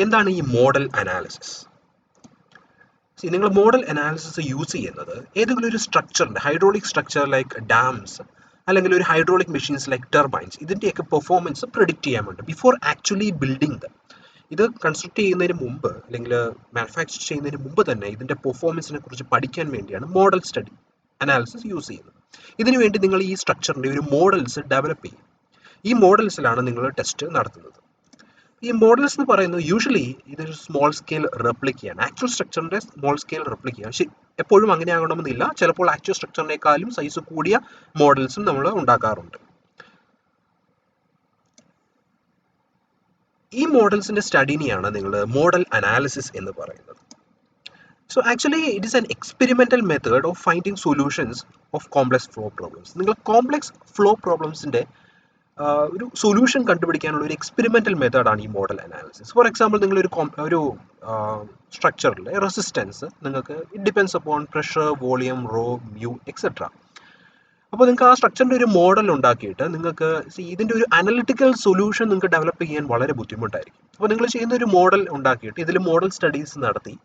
എന്താണ് ഈ model analysis? നിങ്ങൾ മോഡൽ അനാലിസിസ് യൂസ് ചെയ്യുന്നത് ഏതെങ്കിലും ഒരു സ്ട്രക്ചറിൻ്റെ ഹൈഡ്രോളിക് സ്ട്രക്ചർ ലൈക്ക് ഡാംസ് അല്ലെങ്കിൽ ഒരു ഹൈഡ്രോളിക് മെഷീൻസ് ലൈക്ക് ടർബൈൻസ് ഇതിൻ്റെയൊക്കെ പെർഫോമൻസ് പ്രെഡിക്റ്റ് ചെയ്യാൻ വേണ്ടി ബിഫോർ ആക്ച്വലി ബിൽഡിംഗ് ദം. ഇത് കൺസ്ട്രക്ട് ചെയ്യുന്നതിന് മുമ്പ് അല്ലെങ്കിൽ മാനുഫാക്ചർ ചെയ്യുന്നതിന് മുമ്പ് തന്നെ ഇതിൻ്റെ പെർഫോമൻസിനെ കുറിച്ച് പഠിക്കാൻ വേണ്ടിയാണ് മോഡൽ സ്റ്റഡി അനാലിസിസ് യൂസ് ചെയ്യുന്നത്. ഇതിനുവേണ്ടി നിങ്ങൾ ഈ സ്ട്രക്ചറിൻ്റെ ഒരു മോഡൽസ് ഡെവലപ്പ് ചെയ്യും. ഈ മോഡൽസിലാണ് നിങ്ങൾ ടെസ്റ്റ് നടത്തുന്നത്. ഈ മോഡൽസ് എന്ന് പറയുന്നത് യൂഷ്വലി ഇതൊരു സ്മോൾ സ്കെയിൽ റെപ്ലിക്കയാണ്, ആക്ച്വൽ സ്ട്രക്ചറിൻ്റെ സ്മോൾ സ്കെയിൽ റെപ്ലിക്കയാണ്. പക്ഷേ എപ്പോഴും അങ്ങനെ ആകണമെന്നില്ല. ചിലപ്പോൾ ആക്ച്വൽ സ്ട്രക്ചറിനേക്കാളും സൈസ് കൂടിയ മോഡൽസും നമ്മൾ ഉണ്ടാക്കാറുണ്ട്. ഈ മോഡൽസിൻ്റെ സ്റ്റഡിനെയാണ് നിങ്ങൾ മോഡൽ അനാലിസിസ് എന്ന് പറയുന്നത്. So actually it is an experimental method of finding solutions of complex flow problems. നിങ്ങൾ കോംപ്ലെക്സ് ഫ്ലോ പ്രോബ്ലംസിൻ്റെ ഒരു സൊല്യൂഷൻ കണ്ടുപിടിക്കാനുള്ള ഒരു എക്സ്പെരിമെൻ്റൽ മെത്തേഡാണ് ഈ മോഡൽ അനാലിസിസ്. ഫോർ എക്സാമ്പിൾ നിങ്ങളൊരു സ്ട്രക്ചറിലെ റെസിസ്റ്റൻസ് നിങ്ങൾക്ക് it depends upon pressure, volume, rho, mu etcetera. അപ്പോൾ നിങ്ങൾക്ക് ആ സ്ട്രക്ചറിൻ്റെ ഒരു മോഡൽ ഉണ്ടാക്കിയിട്ട് നിങ്ങൾക്ക് ഇതിൻ്റെ ഒരു അനലിറ്റിക്കൽ സൊല്യൂഷൻ നിങ്ങൾക്ക് ഡെവലപ്പ് ചെയ്യാൻ വളരെ ബുദ്ധിമുട്ടായിരിക്കും. അപ്പോൾ നിങ്ങൾ ചെയ്യുന്ന ഒരു മോഡൽ ഉണ്ടാക്കിയിട്ട് ഇതിൽ മോഡൽ സ്റ്റഡീസ് നടത്തി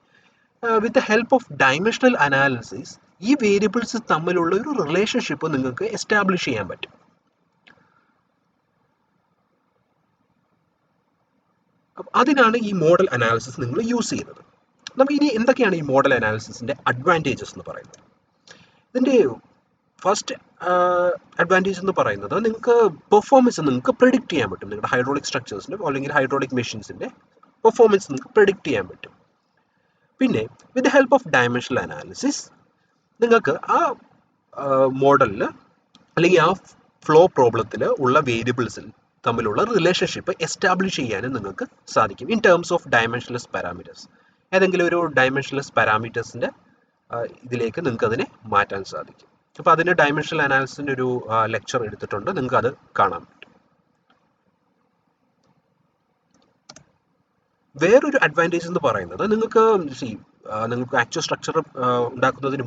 with the help of dimensional analysis ഈ വേരിയബിൾസ് തമ്മിലുള്ള ഒരു റിലേഷൻഷിപ്പ് നിങ്ങൾക്ക് എസ്റ്റാബ്ലിഷ് ചെയ്യാൻ പറ്റും. അതിനാണ് ഈ മോഡൽ അനാലിസിസ് നിങ്ങൾ യൂസ് ചെയ്യുന്നത്. നമുക്ക് ഇനി എന്തൊക്കെയാണ് ഈ മോഡൽ അനാലിസിസിൻ്റെ അഡ്വാൻറ്റേജസ് എന്ന് പറയുന്നത്? ഇതിൻ്റെ ഫസ്റ്റ് അഡ്വാൻറ്റേജ് എന്ന് പറയുന്നത് നിങ്ങൾക്ക് പെർഫോമൻസ് നിങ്ങൾക്ക് പ്രെഡിക്റ്റ് ചെയ്യാൻ പറ്റും. നിങ്ങളുടെ ഹൈഡ്രോളിക് സ്ട്രക്ചേഴ്സിൻ്റെ അല്ലെങ്കിൽ ഹൈഡ്രോളിക് മെഷീൻസിൻ്റെ പെർഫോമൻസ് നിങ്ങൾക്ക് പ്രെഡിക്റ്റ് ചെയ്യാൻ പറ്റും. പിന്നെ with the help of dimensional analysis നിങ്ങൾക്ക് ആ മോഡലിൽ അല്ലെങ്കിൽ ആ ഫ്ലോ പ്രോബ്ലത്തിൽ ഉള്ള വേരിയബിൾസിൽ തമ്മിലുള്ള റിലേഷൻഷിപ്പ് എസ്റ്റാബ്ലിഷ് ചെയ്യാനും നിങ്ങൾക്ക് സാധിക്കും in terms of dimensionless parameters. ഏതെങ്കിലും ഒരു ഡയമെൻഷൻലെസ് പാരാമീറ്റേഴ്സിൻ്റെ ഇതിലേക്ക് നിങ്ങൾക്ക് അതിനെ മാറ്റാൻ സാധിക്കും. അപ്പോൾ അതിന് ഡയമെൻഷണൽ അനാലിസിസിൻ്റെ ഒരു ലെക്ചർ എടുത്തിട്ടുണ്ട്, നിങ്ങൾക്ക് അത് കാണാൻ പറ്റും. വേറൊരു അഡ്വാൻറ്റേജ് എന്ന് പറയുന്നത് നിങ്ങൾക്ക് ആക്ച്വൽ സ്ട്രക്ചർ ഉണ്ടാക്കുന്നതിന്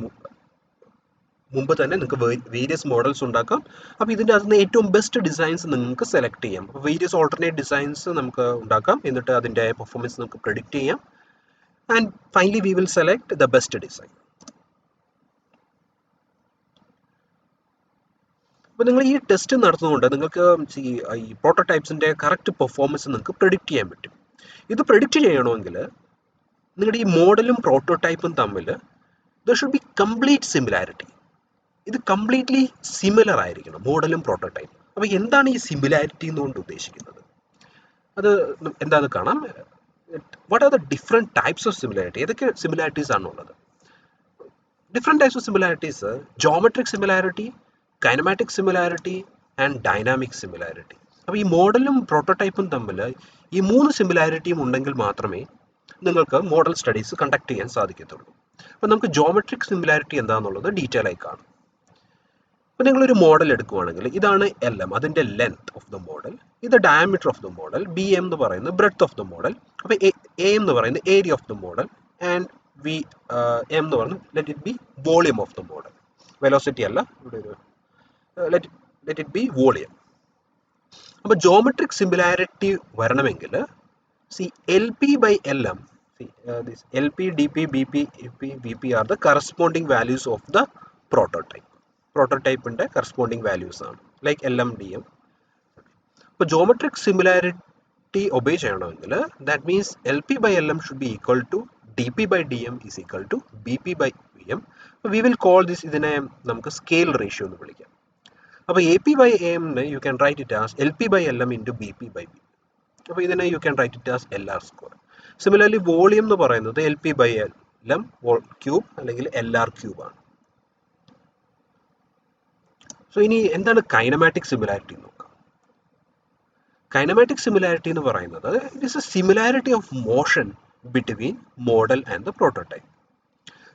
മുമ്പ് തന്നെ നിങ്ങൾക്ക് വേരിയസ് മോഡൽസ് ഉണ്ടാക്കാം. അപ്പോൾ ഇതിൻ്റെ അതിൽ നിന്ന് ഏറ്റവും ബെസ്റ്റ് ഡിസൈൻസ് നിങ്ങൾക്ക് സെലക്ട് ചെയ്യാം. അപ്പോൾ വേരിയസ് ഓൾട്ടർനേറ്റ് ഡിസൈൻസ് നമുക്ക് ഉണ്ടാക്കാം. എന്നിട്ട് അതിൻ്റെ പെർഫോമൻസ് നമുക്ക് പ്രെഡിക്റ്റ് ചെയ്യാം. And finally we will select the best design. അപ്പോൾ നിങ്ങൾ ഈ ടെസ്റ്റ് നടത്തുന്നതുകൊണ്ട് നിങ്ങൾക്ക് ഈ പ്രോട്ടോടൈപ്സിൻ്റെ കറക്റ്റ് പെർഫോമൻസ് നിങ്ങൾക്ക് പ്രെഡിക്റ്റ് ചെയ്യാൻ പറ്റും. ഇത് പ്രെഡിക്റ്റ് ചെയ്യണമെങ്കിൽ നിങ്ങളുടെ ഈ മോഡലും പ്രോട്ടോടൈപ്പും തമ്മിൽ there should be complete similarity. ഇത് കംപ്ലീറ്റ്ലി സിമിലർ ആയിരിക്കണം മോഡലും പ്രോട്ടോടൈപ്പും. അപ്പോൾ എന്താണ് ഈ സിമിലാരിറ്റി എന്നുകൊണ്ട് ഉദ്ദേശിക്കുന്നത്? അത് എന്താണെന്ന് കാണാം. What are the different types of similarity? ഏതൊക്കെ സിമിലാരിറ്റീസ് ആണുള്ളത്? Different types of similarities: geometric similarity, kinematic similarity and dynamic similarity. അപ്പോൾ ഈ മോഡലും പ്രോട്ടോടൈപ്പും തമ്മിൽ ഈ 3 സിമിലാരിറ്റിയും ഉണ്ടെങ്കിൽ മാത്രമേ നിങ്ങൾക്ക് മോഡൽ സ്റ്റഡീസ് കണ്ടക്ട് ചെയ്യാൻ സാധിക്കത്തുള്ളൂ. അപ്പോൾ നമുക്ക് ജോമെട്രിക് സിമിലാരിറ്റി എന്താണെന്നുള്ളത് ഡീറ്റെയിൽ ആയി കാണാം. അപ്പോൾ നിങ്ങളൊരു മോഡൽ എടുക്കുകയാണെങ്കിൽ ഇതാണ് LM, അതിൻ്റെ ലെങ്ത് ഓഫ് ദ മോഡൽ. ഇത് diameter of the model. BM എന്ന് പറയുന്നത് ബ്രെഡ്ത്ത് ഓഫ് ദ മോഡൽ. അപ്പോൾ AM എന്ന് പറയുന്നത് area of the model. And M എന്ന് പറയുന്നത് let it be volume of the model. Velocity അല്ല, ഇവിടെ ഒരു ലെറ്റ് ഇറ്റ് ബി വോളിയം. അപ്പോൾ ജോമെട്രിക് സിമിലാരിറ്റി വരണമെങ്കിൽ LP by LM, this LP, DP, BP, EP, VP are the corresponding values of the prototype. പ്രോട്ടോടൈപ്പിൻ്റെ corresponding values ആണ്, like LM, DM. അപ്പോൾ geometric similarity obey ചെയ്യണമെങ്കിൽ that means LP by LM should be equal to DP by DM is equal to BP by VM. അപ്പോൾ we will call this, ഇതിനെ നമുക്ക് scale ratio എന്ന് വിളിക്കാം. അപ്പോൾ AP by AM U can write it as LP by LM into BP by BP. അപ്പോൾ ഇതിനെ U can write it as LR square. Similarly volume എന്ന് പറയുന്നത് LP by LM ക്യൂബ് അല്ലെങ്കിൽ LR ക്യൂബ് ആണ്. So ഇനി എന്താണ് kinematic similarity നോക്കാം. Kinematic similarity എന്ന് പറയുന്നത് it is A similarity of motion between model and the prototype.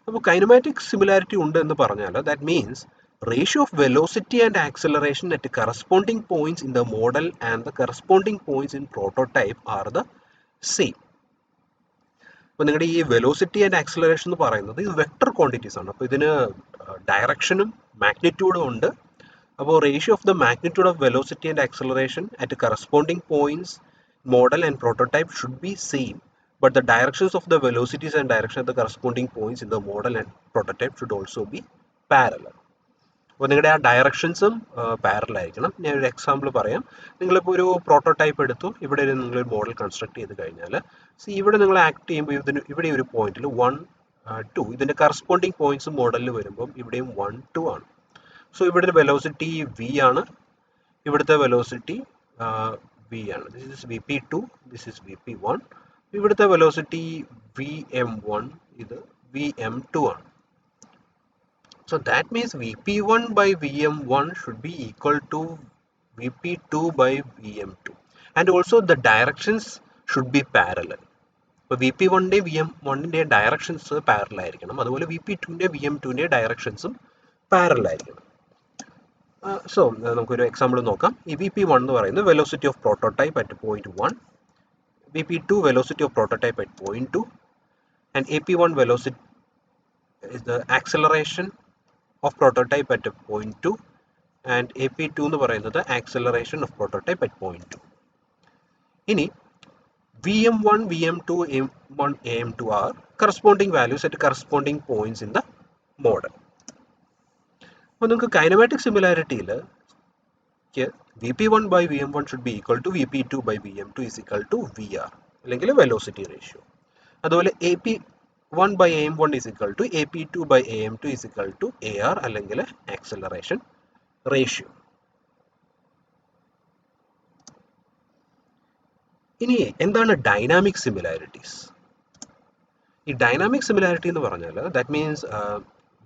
അപ്പോൾ കൈനമാറ്റിക് സിമിലാരിറ്റി ഉണ്ട് എന്ന് പറഞ്ഞാൽ that means ratio of velocity and acceleration at corresponding points in the model and the corresponding points in prototype are the same. അപ്പോൾ നിങ്ങളുടെ ഈ velocity and acceleration എന്ന് പറയുന്നത് ഇത് വെക്ടർ ക്വാണ്ടിറ്റീസ് ആണ്. അപ്പോൾ ഇതിന് ഡയറക്ഷനും മാഗ്നിറ്റ്യൂഡും ഉണ്ട്. അപ്പോൾ ratio of the magnitude of velocity and acceleration at corresponding points model and prototype should B same but the directions of the velocities and direction of the corresponding points in the model and prototype should also be parallel. അപ്പോൾ നിങ്ങളുടെ ആ ഡയറക്ഷൻസും parallel ആയിരിക്കണം. ഞാനൊരു example പറയാം. നിങ്ങളിപ്പോൾ ഒരു prototype എടുത്തു, ഇവിടെ നിങ്ങളൊരു മോഡൽ കൺസ്ട്രക്ട് ചെയ്ത് കഴിഞ്ഞാൽ ഇവിടെ നിങ്ങൾ ആക്ട് ചെയ്യുമ്പോൾ ഇവിടെ ഒരു പോയിന്റിൽ 1, 2 ഇതിൻ്റെ കറസ്പോണ്ടിങ് പോയിന്റ്സ് മോഡലിൽ വരുമ്പം ഇവിടെയും 1, 2 ആണ്. സോ ഇവിടെ ഒരു വെലോസിറ്റി വി ആണ്, ഇവിടുത്തെ വെലോസിറ്റി വി ആണ്. This is VP2, this is VP1. ഇവിടുത്തെ വെലോസിറ്റി VM1, ഇത് VM2 ആണ്. So that means VP1 by VM1 should be equal to VP2 by VM2, and also the directions should be parallel. So VP1 ന്റെ VM1 ന്റെ directions parallel ആയിരിക്കണം, അതുപോലെ VP2 ന്റെ VM2 ന്റെ ഡയറക്ഷൻസും parallel ആയിരിക്കണം. So നമുക്കൊരു എക്സാമ്പിൾ നോക്കാം. ഈ VP1 എന്ന് പറയുന്നത് velocity of prototype at point 1, VP2 velocity of prototype at point 2, and AP1 velocity is the acceleration of prototype at point 2, and AP2 എന്ന് പറയുന്നത് acceleration of prototype at point 2. ഇനി VM1, VM2, AM1, AM2 are corresponding values at corresponding points in the model. അപ്പോൾ നിങ്ങൾക്ക് kinematic സിമിലാരിറ്റിയിൽ VP1 by VM1 should be equal to VP2 by VM2 is equal to VR, അല്ലെങ്കിൽ velocity ratio. അതുപോലെ AP1 by AM1 is equal to AP2 by AM2 is equal to AR, അല്ലെങ്കിൽ acceleration ratio. ഇനി എന്താണ് dynamic similarities? ഈ dynamic similarity എന്ന് പറഞ്ഞാൽ that means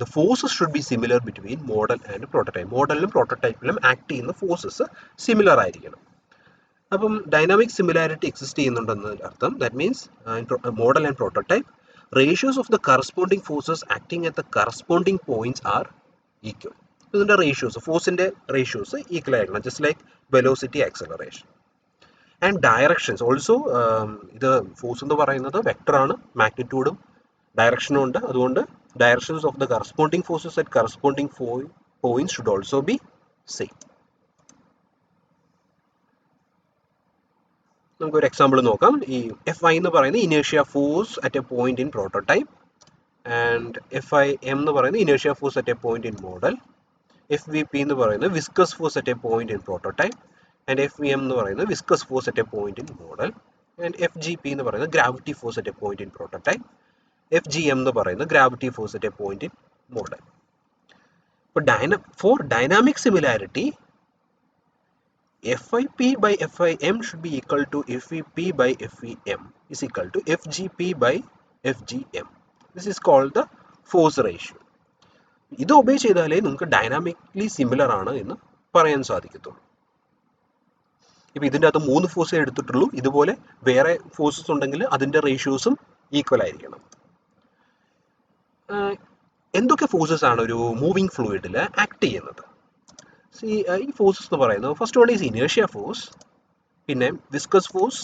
the forces should be similar between model and prototype. മോഡലിലും പ്രോട്ടോടൈപ്പിലും act ചെയ്യുന്ന forces similar ആയിരിക്കണം. അപ്പം ഡൈനാമിക് സിമിലാരിറ്റി എക്സിസ്റ്റ് ചെയ്യുന്നുണ്ടെന്ന് അർത്ഥം. That means model and prototype ratios of the corresponding forces acting at the corresponding points are equal. ഇതിൻ്റെ ratios, ഫോഴ്സിൻ്റെ ratios equal ആയിരിക്കണം, just like velocity, acceleration. And directions also, ഇത് force എന്ന് പറയുന്നത് വെക്ടറാണ്, മാഗ്നിറ്റ്യൂഡും ഡയറക്ഷനും ഉണ്ട്. അതുകൊണ്ട് directions of the corresponding forces at corresponding points should also be same. നമുക്കൊരു example നോക്കാം. ഈ FI എന്ന് പറയുന്നത് ഇനേഷ്യ force at a point in prototype, and FIM എന്ന് പറയുന്നത് ഇനേഷ്യ force at a point in model. FVP എന്ന് പറയുന്നത് viscous force at a point in prototype, and FVM എന്ന് പറയുന്നത് viscous force at a point in model, and FGP എന്ന് പറയുന്നത് gravity force at a point in prototype, FGM എന്ന് പറയുന്നത് gravity force at a point in model. Four dynamic similarity FIP by FIM should be equal to FVP by FEM is equal to FGP by FGM. This is called the force ratio. ഇത് obey ചെയ്താലേ നിങ്ങൾക്ക് ഡൈനാമിക്ലി similar ആണ് എന്ന് പറയാൻ സാധിക്കത്തുള്ളൂ. ഇപ്പം ഇതിൻ്റെ അകത്ത് 3 ഫോഴ്സേ എടുത്തിട്ടുള്ളൂ. ഇതുപോലെ വേറെ ഫോഴ്സസ് ഉണ്ടെങ്കിൽ അതിൻ്റെ റേഷ്യോസും ഈക്വൽ ആയിരിക്കണം. എന്തൊക്കെ ഫോഴ്സസ് ആണ് ഒരു മൂവിങ് ഫ്ലൂയിഡിൽ ആക്ട് ചെയ്യുന്നത്? ഈ ഫോഴ്സസ് എന്ന് പറയുന്നത് ഫസ്റ്റ് വൺ ഈസ് ഇനേഷ്യ ഫോഴ്സ്, പിന്നെ viscous force,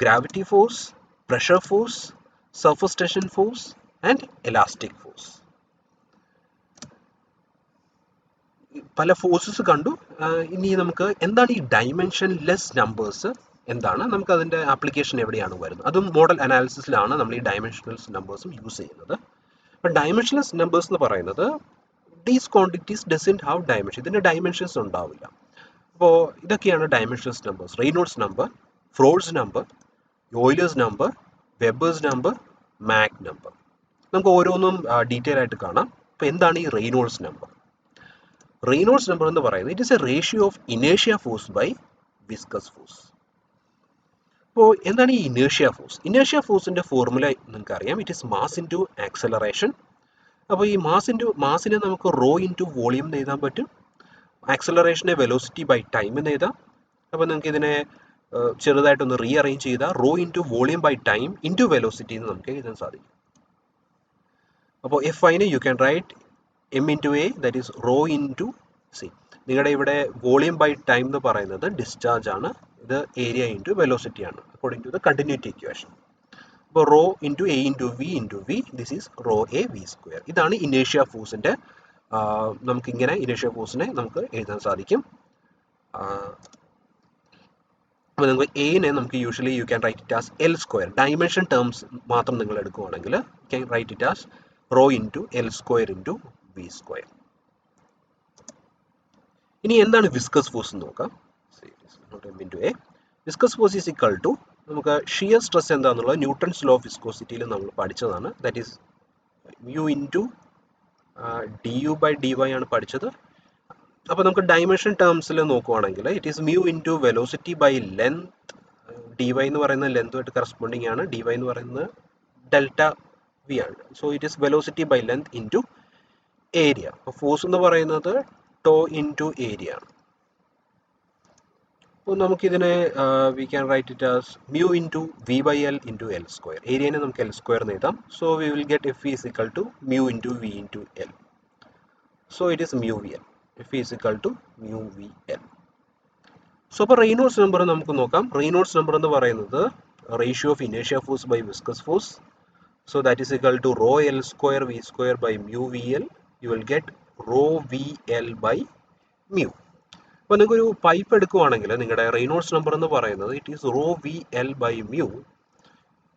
gravity force, pressure force, surface tension force and elastic force. പല ഫോഴ്സസ് കണ്ടു. ഇനി നമുക്ക് എന്താണ് ഈ ഡൈമെൻഷൻ ലെസ് നമ്പേഴ്സ്, എന്താണ്, നമുക്ക് അതിൻ്റെ ആപ്ലിക്കേഷൻ എവിടെയാണ് വരുന്നത്? അതും മോഡൽ അനാലിസിസിലാണ് നമ്മൾ ഈ ഡൈമെൻഷണൽസ് നമ്പേഴ്സും യൂസ് ചെയ്യുന്നത്. അപ്പം ഡൈമെൻഷൻലെസ് നമ്പേഴ്സ് എന്ന് പറയുന്നത് these quantities doesn't have dimension, ഇതിൻ്റെ ഡൈമെൻഷൻസ് ഉണ്ടാവില്ല. അപ്പോൾ ഇതൊക്കെയാണ് dimensionless numbers: Reynolds number, Froude's number, Euler's number, Weber's number, Mach number. നമുക്ക് ഓരോന്നും ഡീറ്റെയിൽ ആയിട്ട് കാണാം. അപ്പോൾ എന്താണ് ഈ റെയ്നോൾഡ്സ് നമ്പർ? റെയ്നോൾഡ്സ് നമ്പർ എന്ന് പറയുന്നത് it is a ratio of ഇനേഷ്യ ഫോഴ്സ് ബൈ വിസ്കസ് ഫോഴ്സ്. അപ്പോൾ എന്താണ് ഈ ഇനേഷ്യ ഫോഴ്സ്? ഇനേഷ്യ ഫോഴ്സിൻ്റെ ഫോർമുല നിങ്ങൾക്ക് അറിയാം, it is mass into acceleration. അപ്പോൾ ഈ മാസിനെ നമുക്ക് റോ ഇൻറ്റു വോളിയം എന്ന് എഴുതാൻ പറ്റും, ആക്സലറേഷനെ വെലോസിറ്റി ബൈ ടൈം എന്ന് എഴുതാം. അപ്പോൾ നിങ്ങൾക്ക് ഇതിനെ ചെറുതായിട്ടൊന്ന് റീഅറേഞ്ച് ചെയ്താൽ rho into volume by time into velocity എന്ന് നമുക്ക് എഴുതാൻ സാധിക്കും. അപ്പോൾ FIനെ you can write M into A, that is rho into C. നിങ്ങളുടെ ഇവിടെ വോളിയം ബൈ ടൈം എന്ന് പറയുന്നത് ഡിസ്ചാർജ് ആണ്, ഇത് ഏരിയ ഇൻറ്റു വെലോസിറ്റി ആണ് according to the continuity equation. അപ്പോൾ rho into A into V, this is rho A V square. ഇതാണ് ഇനേഷ്യ ഫോഴ്സിൻ്റെ, നമുക്കിങ്ങനെ ഇനേഷ്യ ഫോഴ്സിനെ നമുക്ക് എഴുതാൻ സാധിക്കും. അപ്പോൾ നിങ്ങൾക്ക് എനെ നമുക്ക് usually you can write it as L square. Dimension terms മാത്രം നിങ്ങൾ എടുക്കുകയാണെങ്കിൽ you can write it as rho into L square into V square. ഇനി എന്താണ് വിസ്കസ് ഫോഴ്സ് എന്ന് നോക്കാം. Viscous force is equal to നമുക്ക് ഷിയർ സ്ട്രെസ് എന്താണെന്നുള്ളത് Newton's law of വിസ്കോസിറ്റിയിൽ നമ്മൾ പഠിച്ചതാണ്. That is mu into d u by d y ആണ് പഠിച്ചത്. അപ്പോൾ നമുക്ക് ഡയമെൻഷൻ ടേംസിൽ നോക്കുവാണെങ്കിൽ it is mu into velocity by length. D y എന്ന് പറയുന്നത് ലെങ്തുമായിട്ട് കറസ്പോണ്ടിങ് ആണ്. ഡി വൈ എന്ന് പറയുന്നത് ഡെൽറ്റ വി ആണ്. So it is velocity by length into area. അപ്പോൾ ഫോഴ്സ് എന്ന് പറയുന്നത് ടോ ഇൻറ്റു ഏരിയ ആണ്. അപ്പോൾ നമുക്കിതിനെ we can write it as mu into v by l into L square. ഏരിയനെ നമുക്ക് എൽ സ്ക്വയർ എന്ന് എഴുതാം. So we will get f is equal to mu into v into l. So it is mu v l. F is equal to mu v l. So അപ്പോൾ Reynolds number നമുക്ക് നോക്കാം. Reynolds number എന്ന് പറയുന്നത് ratio of ഇനേഷ്യ force by viscous force. So that is equal to rho L square V square by mu v l. You will get rho v l by mu. അപ്പോൾ നിങ്ങൾക്കൊരു pipe എടുക്കുവാണെങ്കിൽ നിങ്ങളുടെ Reynolds number എന്ന് പറയുന്നത് it is rho v l by mu.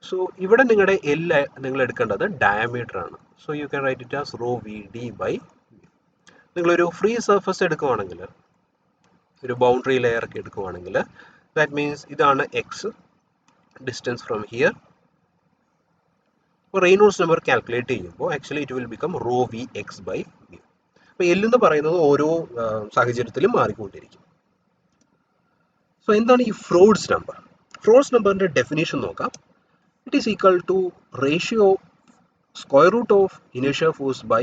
So ഇവിടെ നിങ്ങളുടെ l നിങ്ങൾ എടുക്കേണ്ടത് ഡയമീറ്റർ ആണ്. So you can write it as rho v d by mu. നിങ്ങളൊരു ഫ്രീ സർഫസ് എടുക്കുവാണെങ്കിൽ, ഒരു ബൗണ്ടറി ലെയർ ഒക്കെ എടുക്കുവാണെങ്കിൽ ദാറ്റ് മീൻസ് ഇതാണ് എക്സ് ഡിസ്റ്റൻസ് ഫ്രം ഹിയർ. അപ്പോൾ റെയ്നോൾഡ്സ് നമ്പർ കാൽക്കുലേറ്റ് ചെയ്യുമ്പോൾ actually it will become rho v x by mu. അപ്പോൾ l എന്ന് പറയുന്നത് ഓരോ സാഹചര്യത്തിലും മാറിക്കൊണ്ടിരിക്കും. സോ എന്താണ് ഈ ഫ്രോഡ്സ് നമ്പർ? ഫ്രോഡ്സ് നമ്പറിൻ്റെ ഡെഫിനേഷൻ നോക്കാം. It is equal to ratio square root of ഇനേഷ്യ force by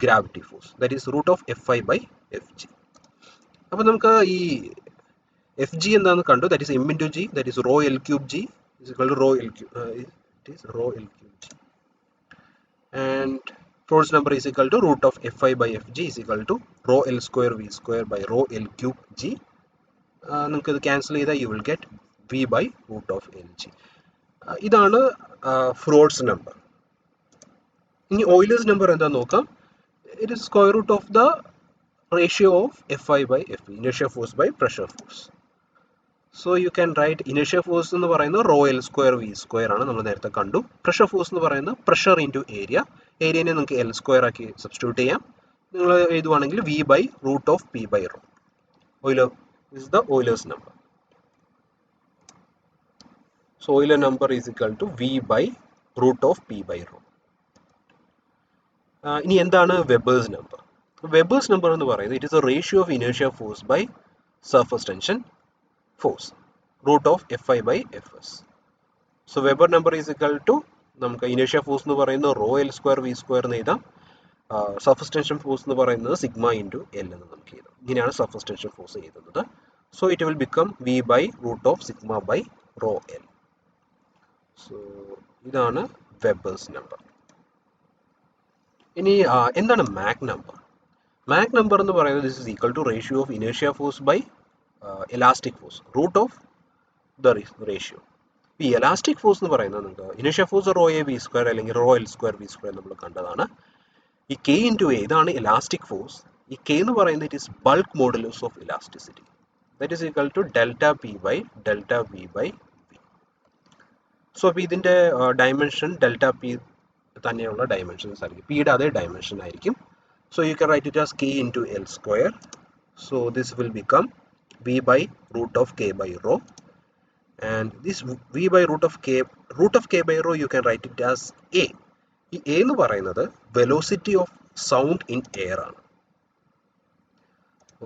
gravity force. That is root of F I by F G. അപ്പോൾ നമുക്ക് ഈ എഫ് ജി എന്താണെന്ന് കണ്ടു. That is M into G. That is rho L cube G is equal to rho L cube. It is rho L cube G. And Frode's number is equal to root of fi by fg is equal to rho l square v square by rho l cube g. നിങ്ങൾക്ക് ഇത് cancel ചെയ്താൽ you will get v by root of lg. ഇതാണ് fruits number. ഇനി Euler's number എന്താണെന്ന് നോക്കാം. It is square root of the ratio of fi by fe, inertia force by pressure force. So you can write ഇനേഷ്യ force എന്ന് പറയുന്നത് rho L square V square ആണ്, നമ്മൾ നേരത്തെ കണ്ടു. പ്രഷർ ഫോഴ്സ് എന്ന് പറയുന്നത് പ്രഷർ ഇൻറ്റു ഏരിയ. ഏരിയനെ നമുക്ക് എൽ സ്ക്വയർ ആക്കി സബ്സ്റ്റിറ്റ്യൂട്ട് ചെയ്യാം. നിങ്ങൾ എഴുതുവാണെങ്കിൽ v by root of p by rho. Euler is the Euler's number. So Euler number is equal to v by root of p by rho. ഇനി എന്താണ് Weber's number? Weber's number എന്ന് പറയുന്നത് it is a ratio of ഇനേഷ്യ force by surface tension force, root of fi by fs. So Weber number is equal to നമുക്ക് ഇനേഷ്യ force എന്ന് പറയുന്നത് rho L square V square എന്ന് എഴുതാം. Surface tension force എന്ന് പറയുന്നത് സിഗ്മ ഇൻറ്റു എൽ എന്ന് നമുക്ക് എഴുതാം. ഇങ്ങനെയാണ് സർഫസ് ടെൻഷൻ ഫോഴ്സ് എഴുതുന്നത്. So it will become V by root of sigma by rho L. So ഇതാണ് വെബേഴ്സ് നമ്പർ. ഇനി എന്താണ് മാക് നമ്പർ? മാക് നമ്പർ എന്ന് പറയുന്നത് this is equal to ratio of ഇനേഷ്യ force by elastic force, root of the ratio. ഈ elastic force എന്ന് പറയുന്നത് നിങ്ങൾക്ക് ഇനേഷ്യ force rho A V square അല്ലെങ്കിൽ rho L square V square നമ്മൾ കണ്ടതാണ്. ഈ കെ ഇൻറ്റു എ ഇതാണ് ഇലാസ്റ്റിക് ഫോഴ്സ്. ഈ കെ എന്ന് പറയുന്നത് it is bulk modulus of elasticity. That is equal to delta p by delta v by v. So അപ്പോൾ ഇതിൻ്റെ ഡയമെൻഷൻ ഡെൽറ്റ പി തന്നെയുള്ള ഡയമെൻഷൻസ് ആയിരിക്കും. പിയുടെ അതേ ഡയമെൻഷൻ ആയിരിക്കും. So you can write it as k into L square. So this will become v by root of k by rho, and this v by root of k by rho you can write it as a. ഈ a എന്ന് പറയുന്നത് velocity of sound in air ആണ്.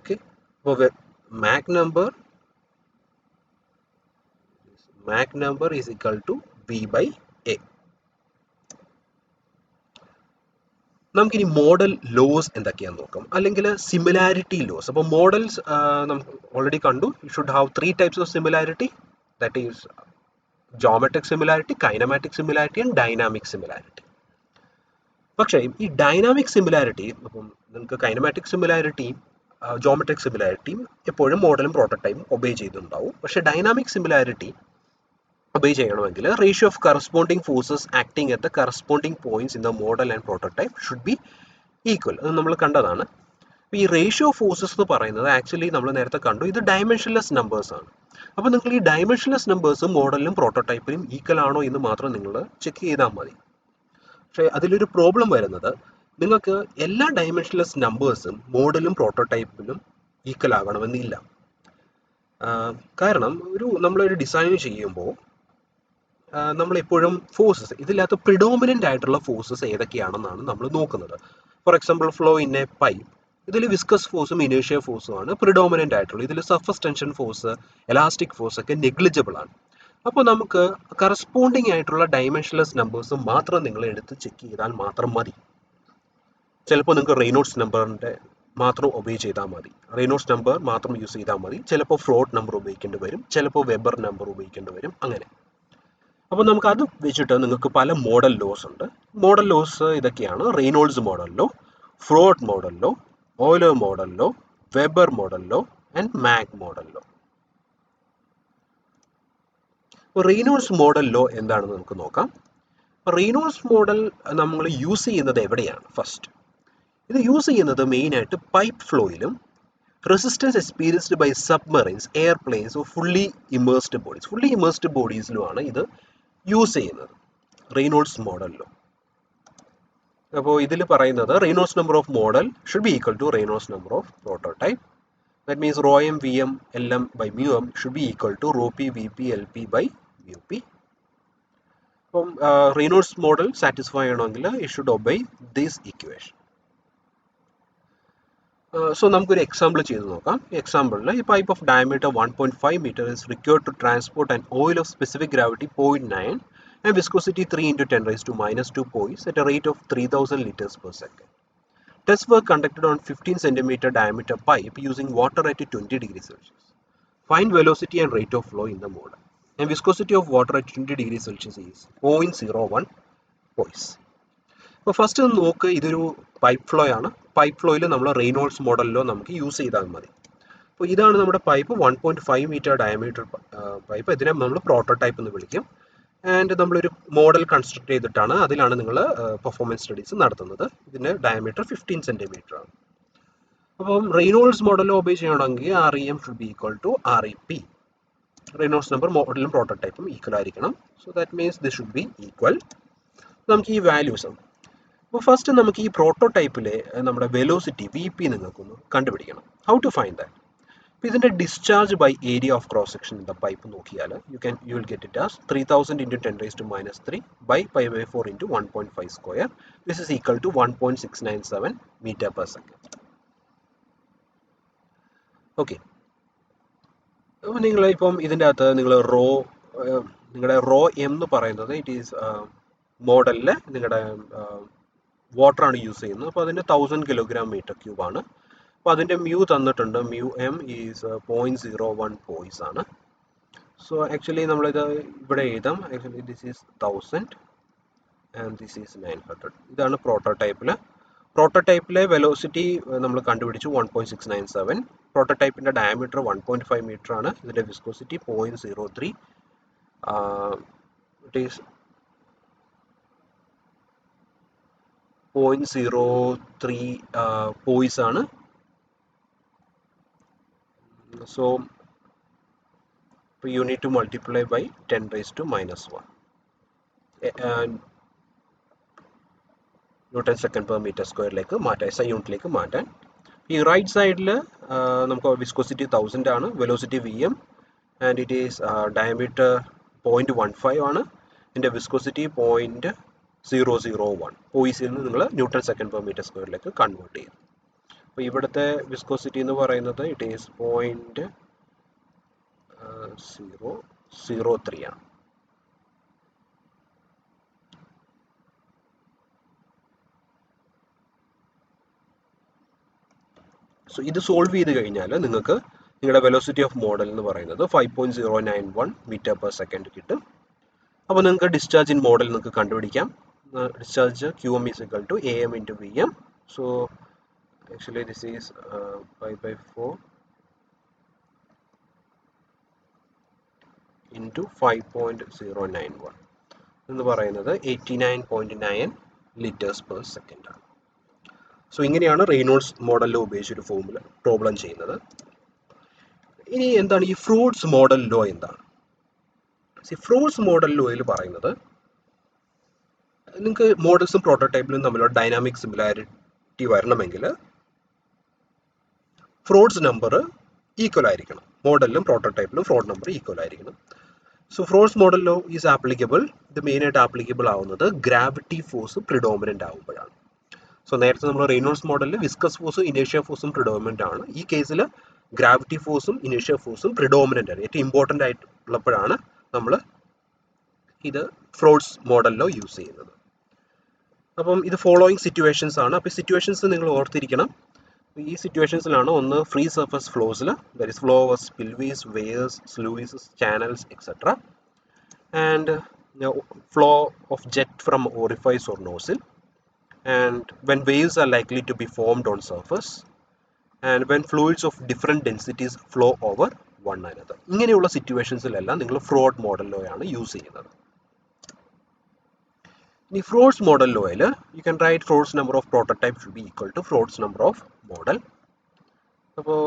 Okay, അപ്പോൾ Mach number is equal to v by a. നമുക്കിനി model laws എന്തൊക്കെയാണെന്ന് നോക്കാം, അല്ലെങ്കിൽ similarity laws. അപ്പോൾ മോഡൽസ് നമുക്ക് ഓൾറെഡി കണ്ടു. You should have 3 types of similarity. That is geometric similarity, kinematic similarity and dynamic similarity. പക്ഷേ ഈ ഡൈനാമിക് സിമിലാരിറ്റി, അപ്പം നിങ്ങൾക്ക് കൈനമാറ്റിക് സിമിലാരിറ്റിയും ജോമെട്രിക് സിമിലാരിറ്റിയും എപ്പോഴും മോഡലും പ്രോട്ടോടൈപ്പും ഒബേ ചെയ്തിട്ടുണ്ടാവും. പക്ഷേ ഡൈനാമിക് സിമിലാരിറ്റി obey ചെയ്യണമെങ്കിൽ ratio of corresponding forces acting at the corresponding points in the model and prototype should be equal. അത് നമ്മൾ കണ്ടതാണ്. അപ്പോൾ ഈ റേഷ്യോ ഓഫ് ഫോഴ്സസ് എന്ന് പറയുന്നത് ആക്ച്വലി നമ്മൾ നേരത്തെ കണ്ടു ഇത് ഡയമെൻഷൻലെസ് നമ്പേഴ്സ് ആണ്. അപ്പോൾ നിങ്ങൾ ഈ ഡയമെൻഷൻലെസ് നമ്പേഴ്സ് മോഡലിലും പ്രോട്ടോടൈപ്പിലും ഈക്വൽ ആണോ എന്ന് മാത്രം നിങ്ങൾ ചെക്ക് ചെയ്താൽ മതി. പക്ഷേ അതിലൊരു പ്രോബ്ലം വരുന്നത് നിങ്ങൾക്ക് എല്ലാ ഡയമെൻഷൻലെസ് നമ്പേഴ്സും മോഡലും പ്രോട്ടോടൈപ്പിലും ഈക്വൽ ആകണമെന്നില്ല. കാരണം നമ്മളൊരു ഡിസൈൻ ചെയ്യുമ്പോൾ നമ്മളെപ്പോഴും ഫോഴ്സസ് ഇതിനകത്ത് പ്രിഡോമിനൻ്റ് ആയിട്ടുള്ള ഫോഴ്സസ് ഏതൊക്കെയാണെന്നാണ് നമ്മൾ നോക്കുന്നത്. For example flow in A pipe, ഇതിൽ വിസ്കസ് ഫോഴ്സും ഇനേഷ്യ ഫോഴ്സും ആണ് പ്രിഡോമിനൻ്റ് ആയിട്ടുള്ളത്. ഇതിൽ surface tension force, elastic force ഒക്കെ നെഗ്ലിജിബിൾ ആണ്. അപ്പോൾ നമുക്ക് കറസ്പോണ്ടിങ് ആയിട്ടുള്ള ഡയമെൻഷൻലെസ് നമ്പേഴ്സ് മാത്രം നിങ്ങൾ എടുത്ത് ചെക്ക് ചെയ്താൽ മാത്രം മതി. ചിലപ്പോൾ നിങ്ങൾക്ക് റെയ്നോൾഡ്സ് നമ്പറിൻ്റെ മാത്രം ഒബേ ചെയ്താൽ മതി, റെയ്നോൾഡ്സ് നമ്പർ മാത്രം യൂസ് ചെയ്താൽ മതി. ചിലപ്പോൾ ഫ്ലോട്ട് നമ്പർ ഉപയോഗിക്കേണ്ടി വരും, ചിലപ്പോൾ വെബർ നമ്പർ ഉപയോഗിക്കേണ്ടി വരും, അങ്ങനെ. അപ്പോൾ നമുക്ക് അത് വെച്ചിട്ട് നിങ്ങൾക്ക് പല മോഡൽ ലോസ് ഉണ്ട്. മോഡൽ ലോസ് ഇതൊക്കെയാണ്: Reynolds model law, Froude model law, Euler model law, Weber model law and Mach model law. Reynolds model law എന്താണെന്ന് നമുക്ക് നോക്കാം. റെയ്നോൾഡ്സ് മോഡൽ നമ്മൾ യൂസ് ചെയ്യുന്നത് എവിടെയാണ്? ഫസ്റ്റ് ഇത് യൂസ് ചെയ്യുന്നത് മെയിനായിട്ട് പൈപ്പ് ഫ്ലോയിലും resistance experienced by submarines, airplanes or fully immersed ബോഡീസിലുമാണ് ഇത് യൂസ് ചെയ്യുന്നത്, റെയ്നോൾഡ്സ് മോഡലിലോ. അപ്പോൾ ഇതിൽ പറയുന്നത് Reynolds number of model should be equal to Reynolds number of prototype. That means rho m V m l m by mu m should be equal to rho p V p l p by mu p. അപ്പം Reynolds model satisfy ചെയ്യണമെങ്കിൽ it should obey this equation. So നമുക്കൊരു example ചെയ്ത് നോക്കാം. എക്സാമ്പിളിൽ ഈ pipe off diameter 1.5 meter is required to transport an oil of specific gravity 0.9 and viscosity 3 into 10 raised to minus 2 poise at a rate of 3000 liters per second. Tests were conducted on 15 centimeter diameter pipe using water at 20 degrees Celsius. Find velocity and rate of flow in the model. And viscosity of water at 20 degrees Celsius is 0.01 poise. അപ്പോൾ first നോക്ക്, ഇതൊരു pipe flow ആണ്. Pipe ഫ്ലോയിൽ നമ്മൾ Reynolds മോഡലിലോ നമുക്ക് use ചെയ്താൽ മതി. അപ്പോൾ ഇതാണ് നമ്മുടെ പൈപ്പ്, 1.5 meter ഡയമീറ്റർ പൈപ്പ്. ഇതിനെ നമ്മൾ പ്രോട്ടോടൈപ്പ് എന്ന് വിളിക്കും. ആൻഡ് നമ്മളൊരു മോഡൽ കൺസ്ട്രക്ട് ചെയ്തിട്ടാണ് അതിലാണ് നിങ്ങൾ പെർഫോമൻസ് സ്റ്റഡീസ് നടത്തുന്നത്. ഇതിൻ്റെ ഡയമീറ്റർ 15 centimeter ആണ്. അപ്പം റെയ്നോൾഡ്സ് മോഡൽ ഒബേ ചെയ്യണമെങ്കിൽ REM should be equal to REP. Reynolds number മോഡലും പ്രോട്ടോടൈപ്പും ഈക്വൽ ആയിരിക്കണം. So that means this should be equal. നമുക്ക് ഈ വാല്യൂസ്, അപ്പോൾ ഫസ്റ്റ് നമുക്ക് ഈ പ്രോട്ടോടൈപ്പിലെ നമ്മുടെ വെലോസിറ്റി VP നിങ്ങൾക്കൊന്ന് കണ്ടുപിടിക്കണം. How to find that? അപ്പോൾ ഇതിൻ്റെ discharge by area of cross section in the pipe നോക്കിയാൽ you will get it as 3000 into 10 raised to minus 3 by pi by 4 into 1.5 square. This is equal to 1.697 meter per second. Okay, അപ്പോൾ നിങ്ങൾ ഇപ്പം ഇതിൻ്റെ അകത്ത് നിങ്ങളുടെ raw M എന്ന് പറയുന്നത് it is മോഡലിൽ നിങ്ങളുടെ വാട്ടറാണ് യൂസ് ചെയ്യുന്നത്. അപ്പോൾ അതിൻ്റെ 1000 kg/m³ ആണ്. അപ്പോൾ അതിൻ്റെ മ്യൂ തന്നിട്ടുണ്ട്, മ്യൂ എം ഈസ് 0.01 പോയിസ് ആണ്. സോ ആക്ച്വലി നമ്മളിത് ഇവിടെ എഴുതാം. Actually this is 1000 and this is 900. ഇതാണ് പ്രോട്ടോടൈപ്പിലെ വെലോസിറ്റി നമ്മൾ കണ്ടുപിടിച്ചു 1.697. പ്രോട്ടോടൈപ്പിൻ്റെ ഡയമീറ്റർ 1.5 meter ആണ്. ഇതിൻ്റെ വിസ്കോസിറ്റി 0.03. ഇറ്റ് ഈസ് 0.03 പോയിസ് ആണ്. So you need to multiply by 10 raised to minus 1 Newton second per meter square മാറ്റാൻ, SI യൂണിറ്റിലേക്ക് മാറ്റാൻ. ഈ റൈറ്റ് സൈഡിൽ നമുക്ക് വിസ്കോസിറ്റി 1000 ആണ്, velocity VM and it is diameter 0.15 ആണ്. ഇതിൻ്റെ വിസ്കോസിറ്റി 0.001 പോയിസിൽ നിന്ന് നിങ്ങൾ ന്യൂട്ടൺ സെക്കൻഡ് പെർ മീറ്റർ സ്ക്വയറിലേക്ക് കൺവേർട്ട് ചെയ്തു. അപ്പോൾ ഇവിടുത്തെ വിസ്കോസിറ്റി എന്ന് പറയുന്നത് ഇറ്റ് ഈസ് 0.003 ആണ്. സോ ഇത് സോൾവ് ചെയ്ത് കഴിഞ്ഞാൽ നിങ്ങൾക്ക് നിങ്ങളുടെ വെലോസിറ്റി ഓഫ് മോഡൽ എന്ന് പറയുന്നത് 5.091 meter per second കിട്ടും. അപ്പോൾ നിങ്ങൾക്ക് ഡിസ്ചാർജ് ഇൻ മോഡൽ നിങ്ങൾക്ക് കണ്ടുപിടിക്കാം. discharge QM is equal to AM into VM. So actually this is pi by 4 into 5.091 എന്ന് പറയുന്നത് 89.9 liters per second ആണ്. സോ ഇങ്ങനെയാണ് റെയ്നോൾഡ്സ് മോഡൽ ലോ ഉപയോഗിച്ചൊരു ഫോർമുല പ്രോബ്ലം ചെയ്യുന്നത്. ഇനി എന്താണ് ഈ ഫ്രൂട്ട്സ് മോഡൽ ലോ എന്താണ്? ഫ്രൂട്ട്സ് മോഡൽ ലോയിൽ പറയുന്നത് നിങ്ങൾക്ക് മോഡൽസും പ്രോട്ടോടൈപ്പിലും തമ്മിലുള്ള ഡൈനാമിക് സിമിലാരിറ്റി വരണമെങ്കിൽ ഫ്രോഡ്സ് നമ്പർ ഈക്വൽ ആയിരിക്കണം. മോഡലിലും പ്രോട്ടോടൈപ്പിലും ഫ്രോഡ് നമ്പർ ഈക്വൽ ആയിരിക്കണം. So Froude's model law is applicable. ഇത് മെയിനായിട്ട് ആപ്ലിക്കബിൾ ആവുന്നത് ഗ്രാവിറ്റി ഫോഴ്സ് പ്രിഡോമിനൻ്റ് ആകുമ്പോഴാണ്. സോ നേരത്തെ നമ്മൾ റെയ്നോൾഡ്സ് മോഡലിൽ വിസ്കസ് ഫോഴ്സും ഇനേഷ്യ ഫോഴ്സും പ്രിഡോമിനൻ്റ് ആണ്. ഈ കേസിൽ ഗ്രാവിറ്റി ഫോഴ്സും ഇനേഷ്യ ഫോഴ്സും പ്രിഡോമിനൻ്റ് ആണ്. ഏറ്റവും ഇമ്പോർട്ടൻ്റ് ആയിട്ടുള്ളപ്പോഴാണ് നമ്മൾ ഇത് ഫ്രോഡ്സ് മോഡലിലോ യൂസ് ചെയ്യുന്നത്. അപ്പം ഇത് ഫോളോയിങ് സിറ്റുവേഷൻസ് ആണ്. അപ്പോൾ ഈ സിറ്റുവേഷൻസ് നിങ്ങൾ ഓർത്തിരിക്കണം. ഈ സിറ്റുവേഷൻസിലാണ് ഒന്ന് ഫ്രീ സർഫസ് ഫ്ലോസിൽ, that is flow over spillways, weirs, sluices, channels etcetera, and flow of jet from orifice or nozzle, and when waves are likely to be formed on surface, and when fluids of different densities flow over one another. ഇങ്ങനെയുള്ള സിറ്റുവേഷൻസിലെല്ലാം നിങ്ങൾ Froude model law ആണ് use ചെയ്യുന്നത്. ഇനി Froude's model ലോയിൽ you can write Froude's number of prototype should be equal to Froude's number of model. അപ്പോൾ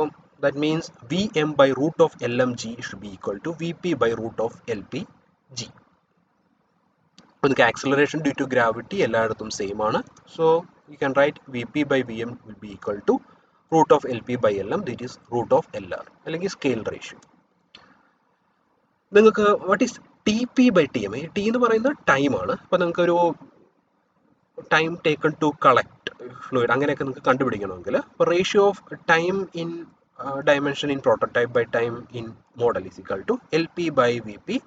that means v m by root of l m g should be equal to v P by root of l p g. നമുക്ക് acceleration due to gravity എല്ലായിടത്തും same ആണ്. So you can write v P by V m will be equal to root of l p by L m, that is root of L r, അല്ലെങ്കിൽ scale ratio. നിങ്ങൾക്ക് what is t p by t m? ഈ t എന്ന് പറയുന്നത് ടൈമാണ്. അപ്പോൾ നിങ്ങൾക്കൊരു time taken to collect fluid അങ്ങനെയൊക്കെ നിങ്ങൾക്ക് കണ്ടുപിടിക്കണമെങ്കിൽ ഇപ്പോൾ ratio of time in dimension in prototype by time in model is equal to l p by v p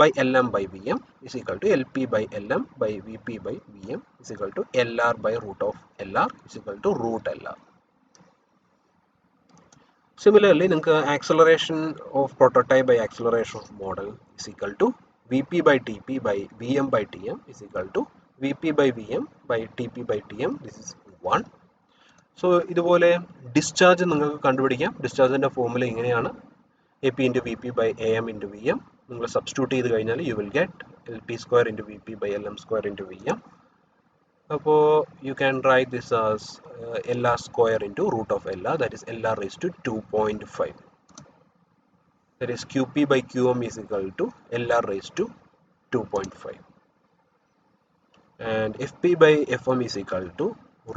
by Lm by Vm is equal to Lp by Lm by Vp by Vm is equal to Lr by root of Lr is equal to root Lr. Similarly, acceleration of prototype by acceleration of model is equal to Vp by Tp by Vm by Tm is equal to Vp by Vm by Tp by Tm. This is 1. So, ഇതുപോലെ discharge നിങ്ങൾക്ക് കണ്ടുപിടിക്കാം. ഡിസ്ചാർജിൻ്റെ formula ഇങ്ങനെയാണ്: AP into Vp by AM into Vm. നിങ്ങൾ substitute ചെയ്ത് കഴിഞ്ഞാൽ you will get l P square into V P by L M square into V m. അപ്പോൾ you can write this as L r square into root of L r, that is L R raise to 2.5. That is q p by q m is equal to L R raise to 2.5. And F P by F M is equal to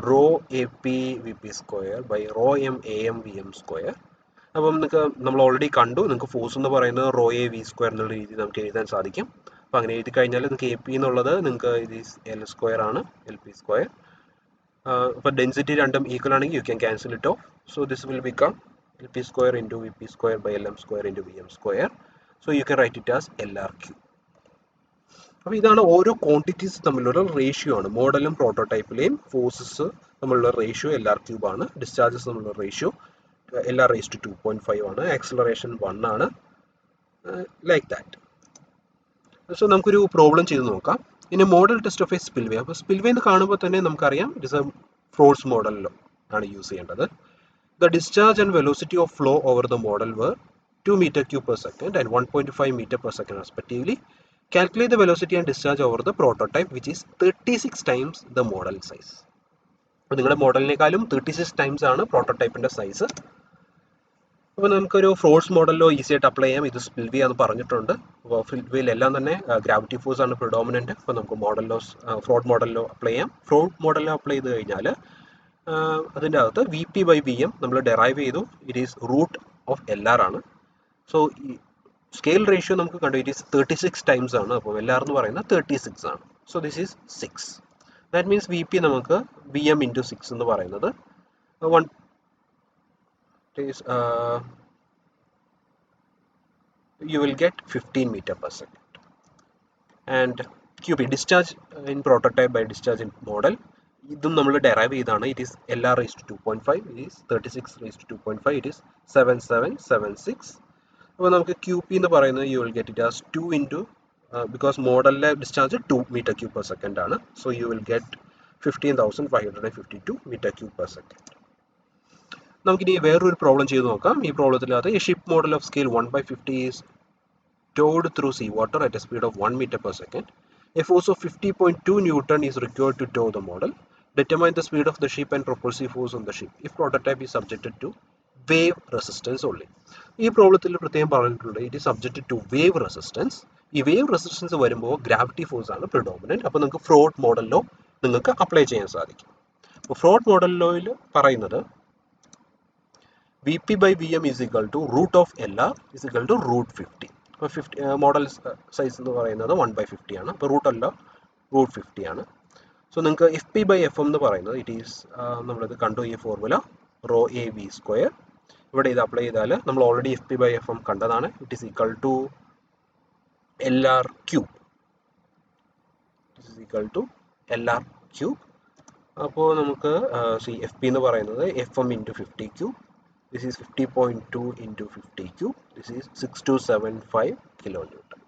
rho A P V P square by rho M A M V M square. അപ്പം നിങ്ങൾക്ക് നമ്മൾ already കണ്ടു, നിങ്ങൾക്ക് force എന്ന് പറയുന്നത് raw A V square എന്നുള്ള രീതിയിൽ നമുക്ക് എഴുതാൻ സാധിക്കും. അപ്പോൾ അങ്ങനെ എഴുതി കഴിഞ്ഞാൽ നിങ്ങൾക്ക് എ പി എന്നുള്ളത് നിങ്ങൾക്ക് ഇത് എൽ സ്ക്വയർ ആണ്, എൽ പി സ്ക്വയർ. അപ്പോൾ ഡെൻസിറ്റി രണ്ടും ഈക്വൽ ആണെങ്കിൽ you can cancel it off. So this will become L P square into V P square by L M square into V M square. So you can write it as L R Q. അപ്പോൾ ഇതാണ് ഓരോ quantities തമ്മിലുള്ള ratio ആണ്. മോഡലും പ്രോട്ടോടൈപ്പിലെയും forces തമ്മിലുള്ള ratio L R cube ആണ്. Discharges തമ്മിലുള്ള ratio L R raise to 2.5 ആണ്. ആക്സിലറേഷൻ 1 ആണ്. Like that. സോ നമുക്കൊരു പ്രോബ്ലം ചെയ്ത് നോക്കാം. ഇനി model test of a spillway. അപ്പോൾ സ്പിൽവേ എന്ന് കാണുമ്പോൾ തന്നെ നമുക്കറിയാം ഇറ്റ് ഇസ് എ ഫ്രോഡ്സ് മോഡലിലോ ആണ് യൂസ് ചെയ്യേണ്ടത്. The discharge and velocity of flow over the model were 2 meter cube per second and 1.5 meter per second respectively. Calculate the velocity and discharge over the prototype, which is 36 times the model size. അപ്പോൾ നിങ്ങളുടെ മോഡലിനേക്കാളും 36 times ആണ് പ്രോട്ടോടൈപ്പിൻ്റെ size. അപ്പോൾ നമുക്കൊരു fruits മോഡലിലോ easy ആയിട്ട് apply ചെയ്യാം. ഇത് spillway എന്ന് പറഞ്ഞിട്ടുണ്ട്. അപ്പോൾ സ്പിൽവേയിലെല്ലാം തന്നെ ഗ്രാവിറ്റി ഫോഴ്സ് ആണ് പ്രിഡോമിനൻറ്റ്. അപ്പോൾ നമുക്ക് മോഡലിലോ ഫ്രോഡ് മോഡലിലോ അപ്ലൈ ചെയ്യാം. ഫ്രോഡ് മോഡലിലോ അപ്ലൈ ചെയ്ത് കഴിഞ്ഞാൽ അതിൻ്റെ അകത്ത് V P by V M നമ്മൾ ഡെറൈവ് ചെയ്തു. It is root of L R ആണ്. സോ ഈ സ്കെയിൽ റേഷ്യോ നമുക്ക് കണ്ടു, ഇറ്റ് ഈസ് 36 ടൈംസ് ആണ്. അപ്പോൾ എൽ ആർ എന്ന് പറയുന്നത് 36 ആണ്. So this is 6. That means V P നമുക്ക് വി എം ഇൻറ്റു 6 എന്ന് പറയുന്നത് 1 is you will get 15 meter per second. And QP discharge in prototype by discharge in model, ഇതും നമ്മൾ ഡെറൈവ് ചെയ്താണ്. It is L R raise to 2.5, it is 36 raise to 2.5, it is 7776. അപ്പോൾ നമുക്ക് Q P എന്ന് പറയുന്നത് you will get it as 2 into because മോഡലിലെ discharge 2 meter cube per second ആണ്. So you will get 15,552 meter cube per second. നമുക്കിനി വേറൊരു problem ചെയ്ത് നോക്കാം. ഈ പ്രോബ്ലത്തിനകത്ത് a ship model of scale 1/50 is towed through sea water at a speed of 1 meter per second. A force of 50.2 Newton is required to tow the model. Determine the speed of the ship and propulsive force on the ship if prototype is subjected to wave resistance only. ഈ പ്രോബ്ലത്തിൽ പ്രത്യേകം പറഞ്ഞിട്ടുണ്ട് it is subjected to wave resistance. ഈ wave resistance വരുമ്പോൾ gravity force ആണ് predominant. അപ്പോൾ നിങ്ങൾക്ക് Froude model law നിങ്ങൾക്ക് അപ്ലൈ ചെയ്യാൻ സാധിക്കും. അപ്പോൾ ഫ്രോഡ് മോഡൽ ലോയിൽ പറയുന്നത് V P by V M is equal to root of L R is equal to root 50. അപ്പോൾ 50 മോഡൽ സൈസ് എന്ന് പറയുന്നത് 1/50 ആണ്. അപ്പോൾ റൂട്ട് അല്ല റൂട്ട് 50 ആണ്. സോ നിങ്ങൾക്ക് F P by F M എന്ന് പറയുന്നത് ഇറ്റ് ഈസ് നമ്മളിത് കണ്ടു ഈ formula rho A V square. ഇവിടെ ഇത് അപ്ലൈ ചെയ്താൽ നമ്മൾ already F P by F M കണ്ടതാണ്. It is equal to L R cube. It is equal to L R cube. അപ്പോൾ നമുക്ക് സി എഫ് പി എന്ന് പറയുന്നത് F M into 50 cube. This is 50.2 into 50 cube. This is 6275 kilo newton.